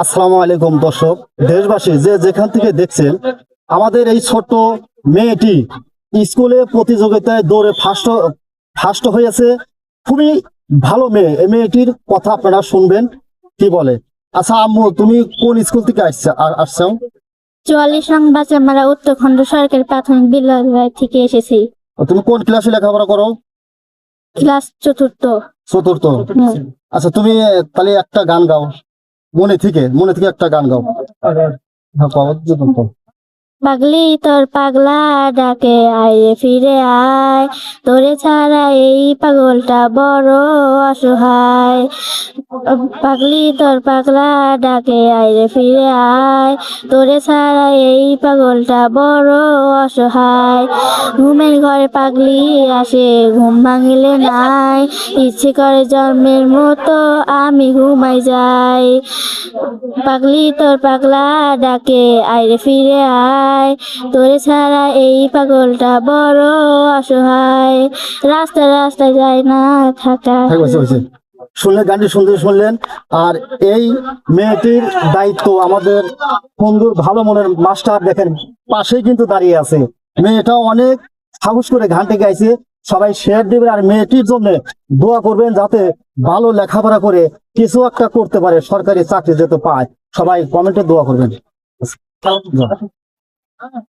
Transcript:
আসসালামু আলাইকুম দর্শক, দেশবাসী যে যেখান থেকে দেখছেন, আমাদের এই ছোট্ট মেয়েটি স্কুলে প্রতিযোগিতায় দৌড়ে ফার্স্ট হয়েছে। খুবই ভালো মেয়ে। এই মেয়েটির কথা আপনারা শুনবেন কি বলে। আচ্ছা আম্মু, তুমি কোন স্কুল থেকে আসছো? 44 নং বাচামারা উত্তরখণ্ড সরকারি প্রাথমিক বিদ্যালয় থেকে এসেছি। তুমি কোন ক্লাসে লেখাপড়া করো? ক্লাস চতুর্থ। চতুর্থ। হুম। আচ্ছা, তুমি তাহলে একটা গান গাও, মনে থেকে একটা গান গাও। হ্যাঁ, গাও। পাগলি তোর পাগলা ডাকে আয় রে ফিরে আয়, তোরে ছাড়া এই পাগলটা বড় অসহায়। পাগলি তোর পাগলা ডাকে আয় রে ফিরে আয়, তোরে ছাড়া এই পাগলটা বড় অসহায়। ঘুমের ঘরে পাগলি আসে, ঘুম ভাঙিলে নাই, ইচ্ছে করে জন্মের মতো আমি ঘুমাই যাই। পাগলি তোর পাগলা ডাকে আয় রে ফিরে আয়, তোরে ছাড়া এই পাগলটা বড় অসহায়। রাস্তায় রাস্তায় যায় না থাকা। শুনলেন, গানটি শুনলেন। আর এই মেয়েটির দায়িত্ব আমাদের বন্ধুর ভালো মনের মাস্টার, দেখেন পাশেই কিন্তু দাঁড়িয়ে আছে। মেয়েটা অনেক সাহস করে গানটি গাইছে। সবাই শেয়ার দিবেন আর মেয়েটির জন্য দোয়া করবেন, যাতে ভালো লেখাপড়া করে কিছু একটা করতে পারে, সরকারি চাকরি যাতে পায়। সবাই কমেন্টে দোয়া করবেন।